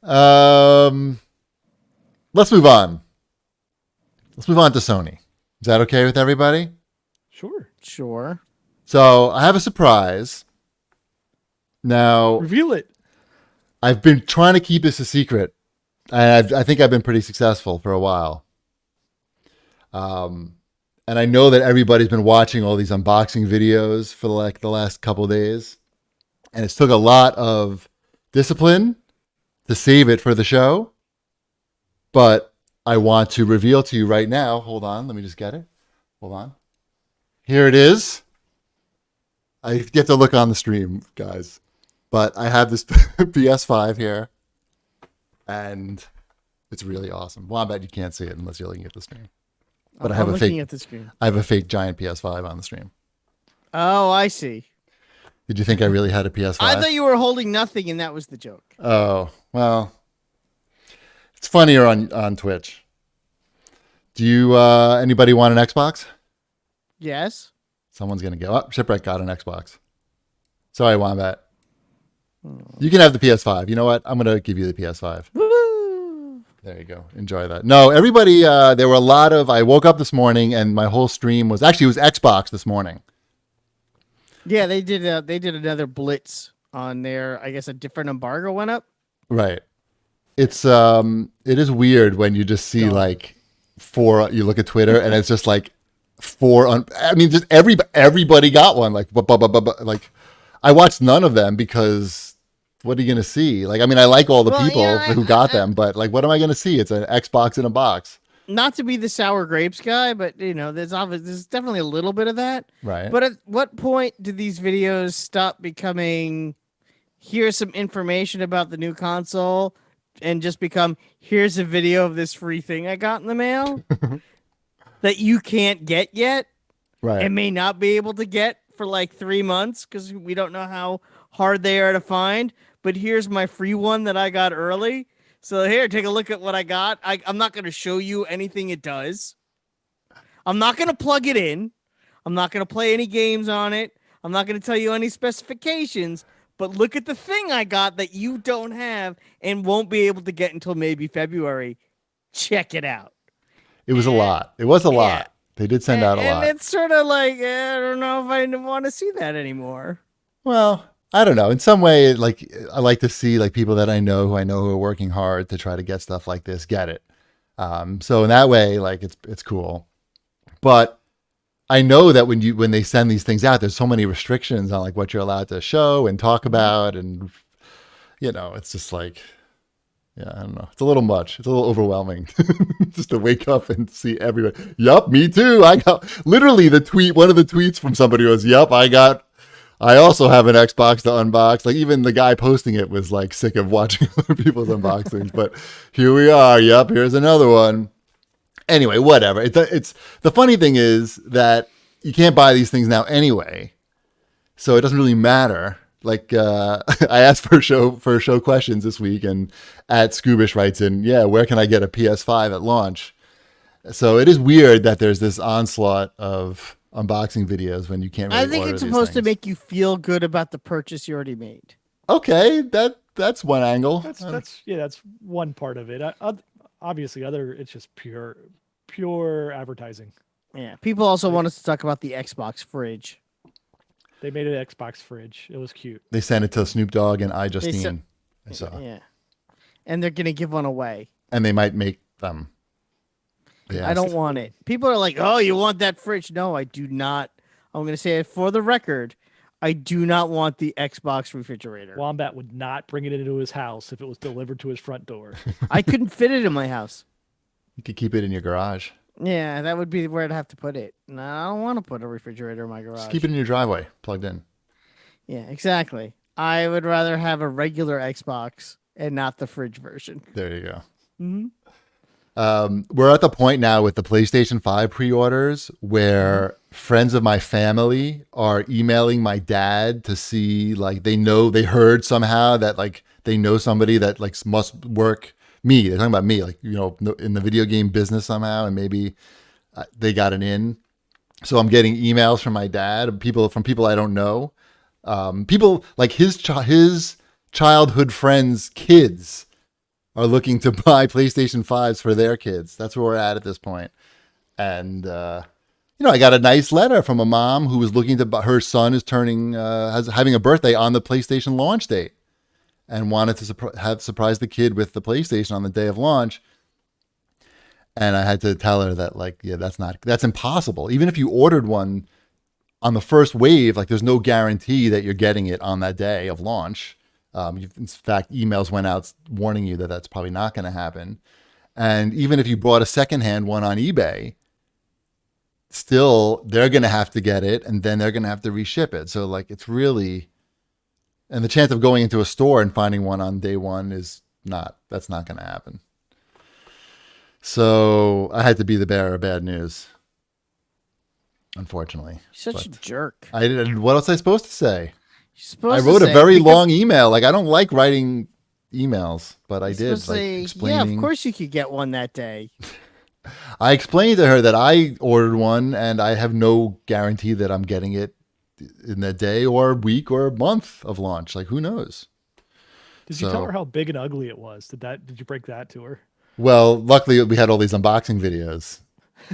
Let's move on. Let's move on to Sony. Is that okay with everybody? Sure. So I have a surprise. Now, Reveal it. I've been trying to keep this a secret. I think I've been pretty successful for a while. And I know that everybody's been watching all these unboxing videos for like the last couple of days. And it's took a lot of discipline to save it for the show. But I want to reveal to you right now. Hold on. Let me just get it. Hold on. Here it is. I get to look on the stream, guys. But I have this PS5 here. And it's really awesome. Well, I bet you can't see it unless you're looking at the stream. But I'm looking at the screen. I have a fake giant PS5 on the stream. Oh, I see. Did you think I really had a PS5? I thought you were holding nothing, and that was the joke. Oh, well, it's funnier on Twitch. Do you anybody want an Xbox? Yes. Someone's gonna go. Oh, Shipwreck got an Xbox. Sorry, Wombat. You can have the PS5. You know what? I'm gonna give you the PS5. Woo! There you go. Enjoy that. No, everybody. There were a lot of. I woke up this morning and my whole stream was actually it was Xbox this morning. Yeah, they did another blitz on there. I guess a different embargo went up. Right. It is weird when you just see like you look at Twitter and it's just like I mean, just everybody got one. Like, like I watched none of them because what are you going to see? Like, I mean, I like all the people who got them, but like, what am I going to see? It's an Xbox in a box. Not to be the sour grapes guy, but there's definitely a little bit of that. Right. But at what point do these videos stop becoming, here's some information about the new console, and just become, here's a video of this free thing I got in the mail that you can't get yet? Right. And may not be able to get for like 3 months because we don't know how hard they are to find. But here's my free one that I got early. So here, take a look at what I got. I'm not going to show you anything it does. I'm not going to plug it in. I'm not going to play any games on it. I'm not going to tell you any specifications. But look at the thing I got that you don't have and won't be able to get until maybe February. Check it out. It was a lot. It was a lot. They did send out a lot. And it's sort of like, I don't know if I want to see that anymore. Well, I don't know. In some way, like I like to see like people that I know who are working hard to try to get stuff like this, get it. So in that way, like it's cool. But I know that when they send these things out, there's so many restrictions on like what you're allowed to show and talk about, and it's just like, yeah, I don't know. It's a little much. It's a little overwhelming just to wake up and see everybody. Yup, me too. I got literally one of the tweets from somebody was, yup, I also have an Xbox to unbox. Like even the guy posting it was like sick of watching other people's unboxings, but here we are. Yep. Here's another one. Anyway, whatever. It's the funny thing is that you can't buy these things now anyway. So it doesn't really matter. Like, I asked for show questions this week and @Scoobish writes in, yeah, where can I get a PS5 at launch? So it is weird that there's this onslaught of unboxing videos when you can't really I think it's supposed to make you feel good about the purchase you already made. Okay, that's one angle. That's one part of it. Obviously, it's just pure advertising. Yeah, people also want us to talk about the Xbox fridge. They made an Xbox fridge. It was cute. They sent it to Snoop Dogg and iJustine. I saw. Yeah, and they're gonna give one away. And they might make them. I don't want it. People are like, "Oh, you want that fridge?" No, I do not. I'm going to say it for the record. I do not want the Xbox refrigerator. Wombat would not bring it into his house if it was delivered to his front door. I couldn't fit it in my house. You could keep it in your garage. Yeah, that would be where I'd have to put it. No, I don't want to put a refrigerator in my garage. Just keep it in your driveway, plugged in. Yeah, exactly. I would rather have a regular Xbox and not the fridge version. There you go. Mm-hmm. We're at the point now with the PlayStation 5 pre-orders where friends of my family are emailing my dad to see, like, they heard somehow that, like, they know somebody that, like, must work me. They're talking about me, like, in the video game business somehow, and maybe they got an in. So I'm getting emails from my dad, from people I don't know. People like his childhood friends' kids are looking to buy PlayStation 5s for their kids. That's where we're at this point. And, I got a nice letter from a mom who was looking to buy, her son is having a birthday on the PlayStation launch date and wanted to surprise the kid with the PlayStation on the day of launch. And I had to tell her that, like, yeah, that's impossible. Even if you ordered one on the first wave, like, there's no guarantee that you're getting it on that day of launch. In fact, emails went out warning you that that's probably not going to happen. And even if you bought a secondhand one on eBay, still they're going to have to get it, and then they're going to have to reship it. So, like, it's really, and the chance of going into a store and finding one on day one that's not going to happen. So I had to be the bearer of bad news, unfortunately. Such a jerk. I didn't. What else was I supposed to say? I wrote a very long email. Like, I don't like writing emails, but I did. Like, explaining. Yeah, of course you could get one that day. I explained to her that I ordered one, and I have no guarantee that I'm getting it in that day or week or month of launch. Like, who knows? Did you tell her how big and ugly it was? Did you break that to her? Well, luckily we had all these unboxing videos,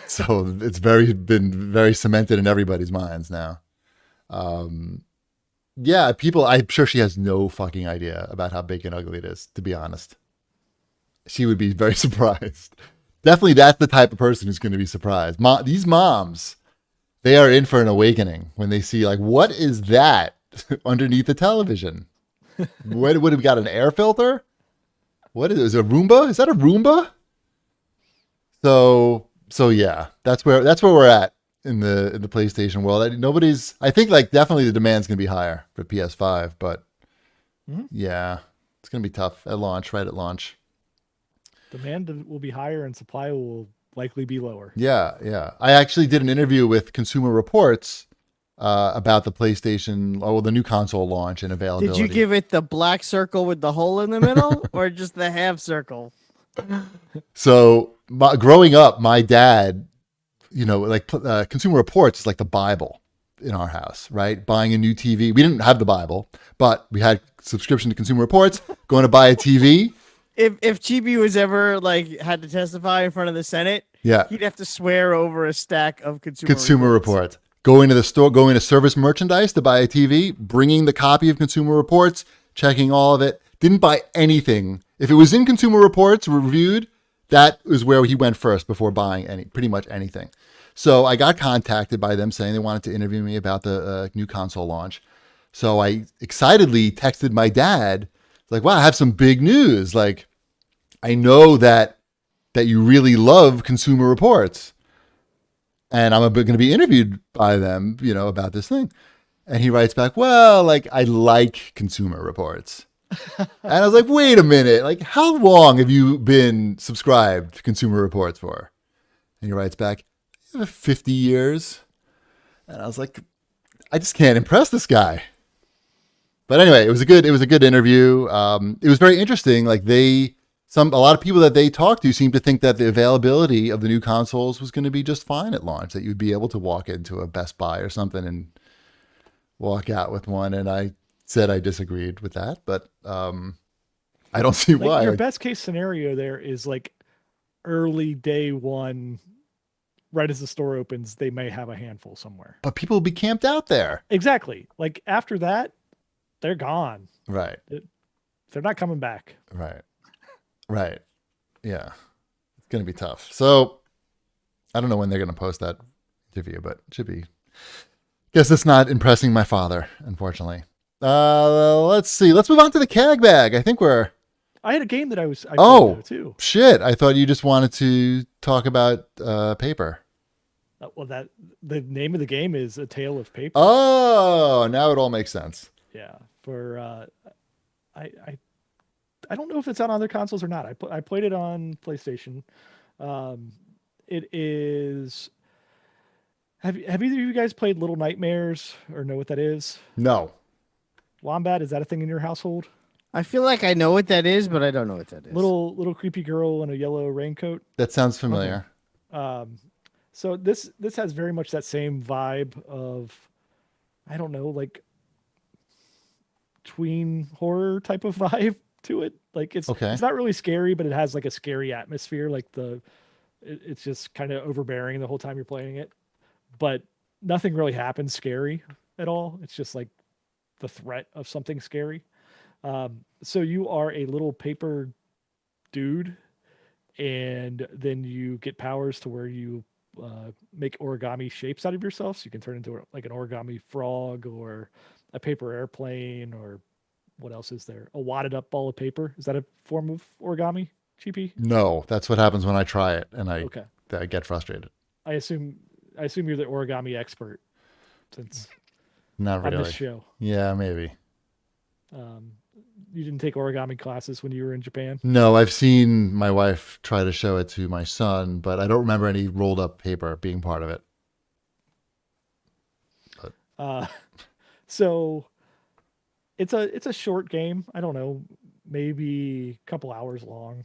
so it's been very cemented in everybody's minds now. Yeah, I'm sure she has no fucking idea about how big and ugly it is, to be honest. She would be very surprised. Definitely that's the type of person who's going to be surprised. These moms, they are in for an awakening when they see, like, what is that underneath the television? What would have got an air filter? What is it? Is it a Roomba? Is that a Roomba? So yeah, that's where we're at in the PlayStation world. I think, like, definitely the demand's going to be higher for PS5, but yeah, it's going to be tough at launch, right at launch. Demand will be higher and supply will likely be lower. Yeah. I actually did an interview with Consumer Reports about the PlayStation, the new console launch and availability. Did you give it the black circle with the hole in the middle or just the half circle? So growing up, my dad, Consumer Reports is like the Bible in our house, right? Buying a new TV. We didn't have the Bible, but we had subscription to Consumer Reports, going to buy a TV. If Chibi was ever, like, had to testify in front of the Senate, he'd have to swear over a stack of Consumer Reports. Going to the store, going to Service Merchandise to buy a TV, bringing the copy of Consumer Reports, checking all of it. Didn't buy anything. If it was in Consumer Reports reviewed, that was where he went first before buying pretty much anything. So I got contacted by them saying they wanted to interview me about the new console launch. So I excitedly texted my dad, like, wow, I have some big news. Like, I know that you really love Consumer Reports, and I'm going to be interviewed by them, about this thing. And he writes back, well, like, I like Consumer Reports. And I was like, wait a minute, like, how long have you been subscribed to Consumer Reports for? And he writes back, 50 years. And I was like, I just can't impress this guy. But anyway, it was a good interview. It was very interesting. Like, a lot of people that they talked to seemed to think that the availability of the new consoles was going to be just fine at launch, that you'd be able to walk into a Best Buy or something and walk out with one. And I said I disagreed with that, but I don't see why. Your best case scenario there is, like, early day one, right as the store opens, they may have a handful somewhere. But people will be camped out there. Exactly. Like, after that, they're gone. Right. They're not coming back. Right. Yeah. It's going to be tough. So I don't know when they're going to post that interview, but it should be. Guess it's not impressing my father, unfortunately. Let's see. Let's move on to the CAG bag. I think I had a game that I played too. Shit. I thought you just wanted to talk about paper. Well, the name of the game is A Tale of Paper. Oh, now it all makes sense. Yeah. I don't know if it's on other consoles or not. I played it on PlayStation. It is. Have either of you guys played Little Nightmares or know what that is? No. Wombat, is that a thing in your household? I feel like I know what that is, but I don't know what that is. Little creepy girl in a yellow raincoat. That sounds familiar. Okay. So this has very much that same vibe of, I don't know, like, tween horror type of vibe. to it. Like Okay. it's not really scary, but it has like a scary atmosphere. Like it's just kind of overbearing the whole time you're playing it. But nothing really happens scary at all. It's just like the threat of something scary. So you are a little paper dude, and then you get powers to where you make origami shapes out of yourself. So you can turn into like an origami frog or a paper airplane, or what else is there? A wadded up ball of paper. Is that a form of origami, GP? No, that's what happens when I try it, and Okay. I get frustrated. I assume you're the origami expert since Not on really. this show. Yeah, maybe. You didn't take origami classes when you were in Japan? No, I've seen my wife try to show it to my son, but I don't remember any rolled up paper being part of it. So it's a short game. I don't know, maybe a couple hours long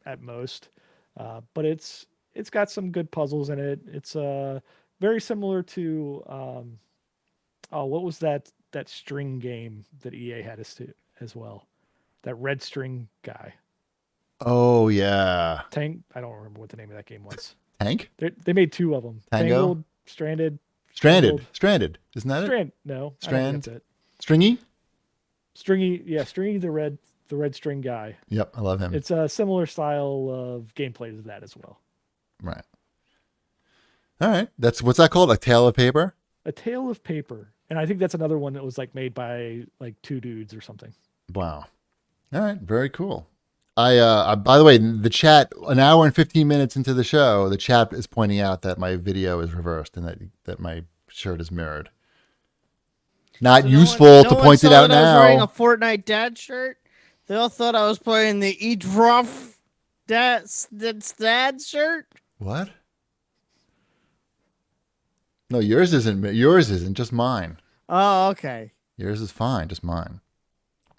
at most. But it's got some good puzzles in it. It's very similar to what was that string game that EA had us to as well? That red string guy. Oh yeah, Tank. I don't remember what the name of that game was. Tank, They made two of them. Tango? Tangled, Stranded. Stranded. Isn't that it? Strand. No, I don't think that's it. Stringy. Stringy. Yeah, Stringy the red string guy. Yep, I love him. It's a similar style of gameplay to that as well. Right. All right. What's that called? A Tale of Paper? A Tale of Paper. And I think that's another one that was like made by like two dudes or something. Wow. All right. Very cool. By the way, the chat, an hour and 15 minutes into the show, the chat is pointing out that my video is reversed and that my shirt is mirrored. Not So useful to point it out I was wearing a now. Fortnite dad shirt. They all thought I was playing the Eat Rough dad shirt. What? No, yours isn't. Yours isn't. Just mine. Oh, okay. Yours is fine. Just mine.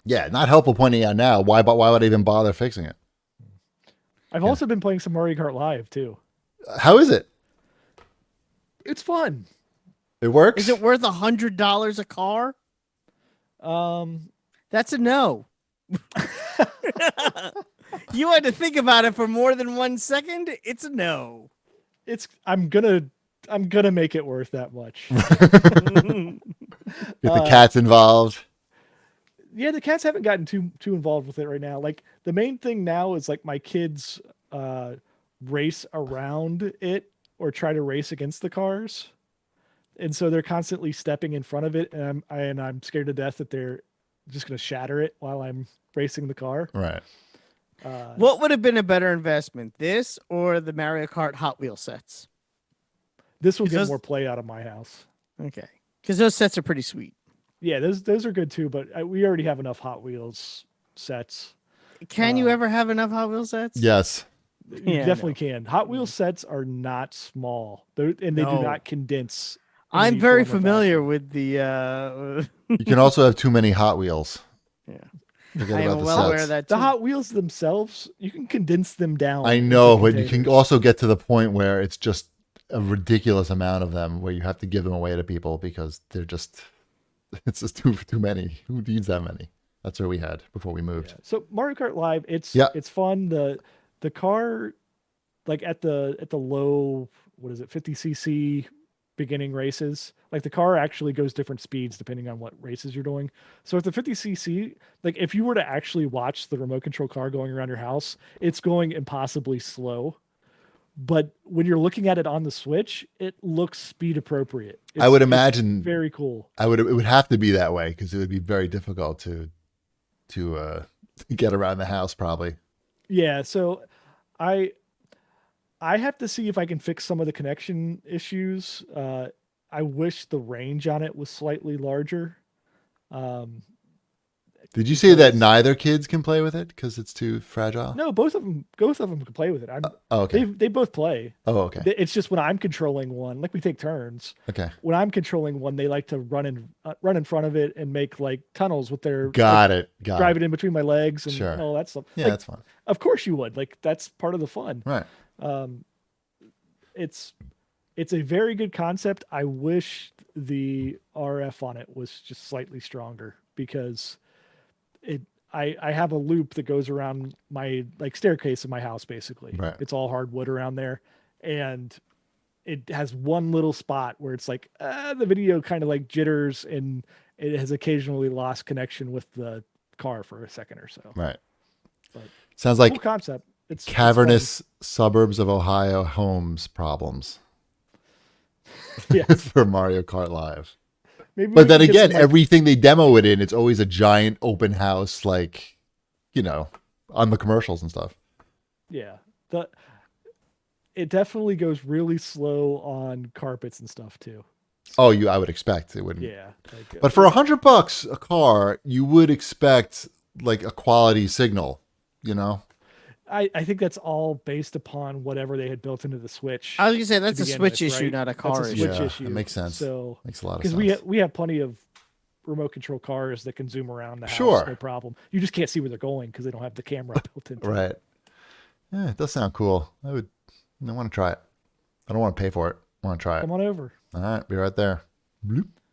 Yeah, not helpful pointing out now. Why would I even bother fixing it? I've also been playing some Mario Kart Live too. How is it? It's fun. It works? Is it worth $100 a car? That's a no. You had to think about it for more than 1 second. It's a no. I'm gonna make it worth that much. If the cat's involved. Yeah, the cats haven't gotten too involved with it right now. Like the main thing now is like my kids race around it or try to race against the cars, and so they're constantly stepping in front of it, and I'm scared to death that they're just going to shatter it while I'm racing the car. Right. What would have been a better investment, this or the Mario Kart Hot Wheel sets? This will get Because- more play out of my house. Okay, because those sets are pretty sweet. Yeah, those are good too, but we already have enough Hot Wheels sets. Can you ever have enough Hot Wheel sets? Yes. You Yeah, definitely can. Hot Wheels sets are not small, and they do No. not condense. in I'm any very form or familiar fashion. with the. You can also have too many Hot Wheels. Yeah. Forget I about am the well sets. aware of that. The Too. Hot Wheels themselves, you can condense them down. I into know, but you can containers. also get to the point where it's just a ridiculous amount of them where you have to give them away to people because it's just too many. Who needs that many? That's what we had before we moved. Yeah. So Mario Kart Live, it's Yeah. it's fun. The car, like at the low, what is it, 50cc beginning races, like the car actually goes different speeds depending on what races you're doing. So at the 50cc, like if you were to actually watch the remote control car going around your house, it's going impossibly slow. But when you're looking at it on the Switch, it looks speed appropriate. I would It's imagine very cool. it would have to be that way because it would be very difficult to get around the house probably. Yeah, so I have to see if I can fix some of the connection issues. I wish the range on it was slightly larger. Did you say that Because- neither kids can play with it because it's too fragile? No, both of them can play with it. Oh, okay. They both play. Oh, okay. It's just when I'm controlling one, like we take turns. Okay. When I'm controlling one, they like to run in front of it and make like tunnels with their Got it. drive it in between my legs and Sure. all that stuff. Yeah, Like, that's fine. of course you would. Like that's part of the fun. Right. It's a very good concept. I wish the RF on it was just slightly stronger because I have a loop that goes around my like staircase in my house. Basically, Right. it's all hardwood around there, and it has one little spot where it's like the video kind of like jitters, and it has occasionally lost connection with the car for a second or so. Right. But Sounds cool like concept. It's cavernous suburbs of Ohio homes problems yeah. for Mario Kart Live. Maybe But we then can get again, some, like, everything they demo it in, it's always a giant open house, like, on the commercials and stuff. yeah, it definitely goes really slow on carpets and stuff too. Oh, I would expect it wouldn't. Yeah, like, But for $100 a car, you would expect like a quality signal, I think that's all based upon whatever they had built into the Switch. I was gonna say that's a begin Switch with, issue, right? not a That's a car Switch issue. Yeah, issue. it makes sense. So Makes a lot of because sense. we have plenty of remote control cars that can zoom around the house, Sure. no problem. You just can't see where they're going because they don't have the camera built into it. Right. Yeah, it does sound cool. I want to try it. I don't want to pay for it. I want to try it. Come on over. All right, be right there. Bloop.